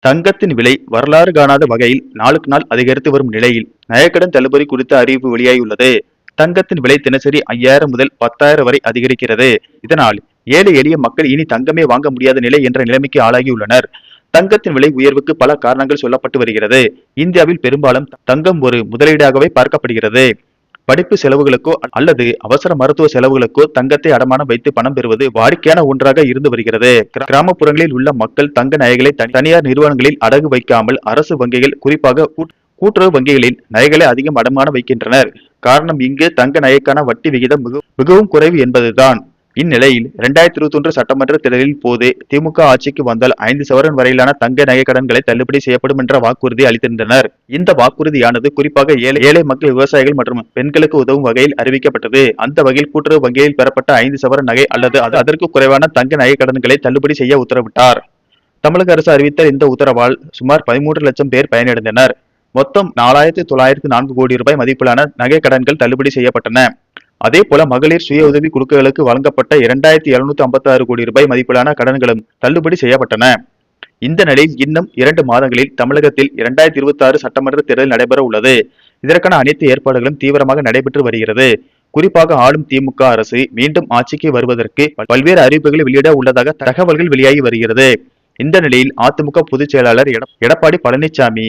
தங்கத்தின் விலை வரலாறு காணாத வகையில் நாளுக்கு நாள் அதிகரித்து வரும் நிலையில் நகைக்கடன் தள்ளுபடி குறித்த அறிவிப்பு வெளியாகியுள்ளது. தங்கத்தின் விலை தினசரி 5000 முதல் 10,000 வரை அதிகரிக்கிறது. இதனால் ஏழை எளிய மக்கள் இனி தங்கமே வாங்க முடியாத நிலை என்ற நிலைமைக்கு ஆளாகியுள்ளனர். தங்கத்தின் விலை உயர்வுக்கு பல காரணங்கள் சொல்லப்பட்டு வருகிறது. இந்தியாவில் பெரும்பாலும் தங்கம் ஒரு முதலீடாகவே பார்க்கப்படுகிறது. படிப்பு செலவுகளுக்கோ அல்லது அவசர மருத்துவ செலவுகளுக்கோ தங்கத்தை அடமானம் வைத்து பணம் பெறுவது வாடிக்கையான ஒன்றாக இருந்து வருகிறது. கிராமப்புறங்களில் உள்ள மக்கள் தங்க நகைகளை தனியார் நிறுவனங்களில் அடகு வைக்காமல் அரசு வங்கிகள், குறிப்பாக கூட்டுறவு வங்கிகளில் நகைகளை அதிகம் அடமானம் வைக்கின்றனர். காரணம், இங்கு தங்க நகைக்கான வட்டி விகிதம் மிகவும் குறைவு என்பதுதான். இந்நிலையில் 2021 சட்டமன்ற தேர்தலில் போது திமுக ஆட்சிக்கு வந்தால் 5 சவரன் வரையிலான தங்க நகை கடன்களை தள்ளுபடி செய்யப்படும் என்ற வாக்குறுதி அளித்திருந்தனர். இந்த வாக்குறுதியானது குறிப்பாக ஏழை மக்கள், விவசாயிகள் மற்றும் பெண்களுக்கு உதவும் வகையில் அறிவிக்கப்பட்டது. அந்த வகையில் கூட்டுறவு வங்கியில் பெறப்பட்ட 5 சவரன் நகை அல்லது அதற்கு குறைவான தங்க நகை கடன்களை தள்ளுபடி செய்ய உத்தரவிட்டார். தமிழக அரசு அறிவித்த இந்த உத்தரவால் சுமார் 13 லட்சம் பேர் பயனடைந்தனர். மொத்தம் 4904 கோடி ரூபாய் மதிப்பிலான நகை கடன்கள் தள்ளுபடி செய்யப்பட்டன. அதே போல மகளிர் சுய உதவி குழுக்களுக்கு வழங்கப்பட்ட 2756 கோடி ரூபாய் மதிப்பிலான கடன்களும் தள்ளுபடி செய்யப்பட்டன. இந்த நிலையில் இன்னும் 2 மாதங்களில் தமிழகத்தில் 2026 சட்டமன்ற தேர்தல் நடைபெற உள்ளது. இதற்கான அனைத்து ஏற்பாடுகளும் தீவிரமாக நடைபெற்று வருகிறது. குறிப்பாக ஆளும் திமுக அரசு மீண்டும் ஆட்சிக்கு வருவதற்கு பல்வேறு அறிவிப்புகளை வெளியிட உள்ளதாக தகவல்கள் வெளியாகி வருகிறது. இந்த நிலையில் அதிமுக பொதுச் செயலாளர் எடப்பாடி பழனிசாமி,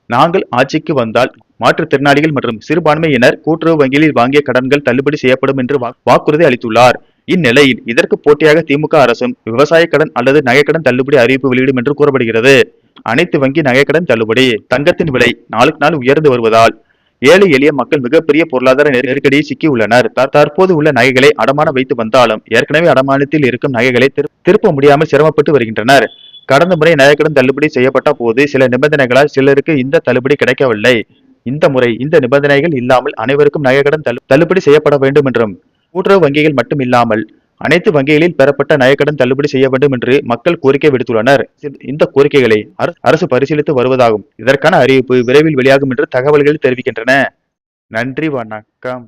நாங்கள் ஆட்சிக்கு வந்தால் மாற்றுத்திறனாளிகள் மற்றும் சிறுபான்மையினர் கூட்டுறவு வங்கியில் வாங்கிய கடன்கள் தள்ளுபடி செய்யப்படும் என்று வாக்குறுதி அளித்துள்ளார். இந்நிலையில் இதற்கு போட்டியாக திமுக அரசும் விவசாய கடன் அல்லது நகைக்கடன் தள்ளுபடி அறிவிப்பு வெளியிடும் என்று கூறப்படுகிறது. அனைத்து வங்கி நகைக்கடன் தள்ளுபடி. தங்கத்தின் விலை நாளுக்கு நாள் உயர்ந்து வருவதால் ஏழை எளிய மக்கள் மிகப்பெரிய பொருளாதார நெருக்கடியை சிக்கியுள்ளனர். தற்போது உள்ள நகைகளை அடமானம் வைத்து வந்தாலும் ஏற்கனவே அடமானத்தில் இருக்கும் நகைகளை திருப்ப முடியாமல் சிரமப்பட்டு வருகின்றனர். கடந்த முறை நகைக்கடன் தள்ளுபடி செய்யப்பட்ட போது சில நிபந்தனைகளால் சிலருக்கு இந்த தள்ளுபடி கிடைக்கவில்லை. இந்த முறை இந்த நிபந்தனைகள் இல்லாமல் அனைவருக்கும் நகைக்கடன் தள்ளுபடி செய்யப்பட வேண்டும் என்றும், கூட்டுறவு வங்கிகள் மட்டும் இல்லாமல் அனைத்து வங்கிகளில் பெறப்பட்ட நகைக்கடன் தள்ளுபடி செய்ய வேண்டும் என்று மக்கள் கோரிக்கை விடுத்துள்ளனர். இந்த கோரிக்கைகளை அரசு பரிசீலித்து வருவதாகும். இதற்கான அறிவிப்பு விரைவில் வெளியாகும் என்று தகவல்கள் தெரிவிக்கின்றன. நன்றி, வணக்கம்.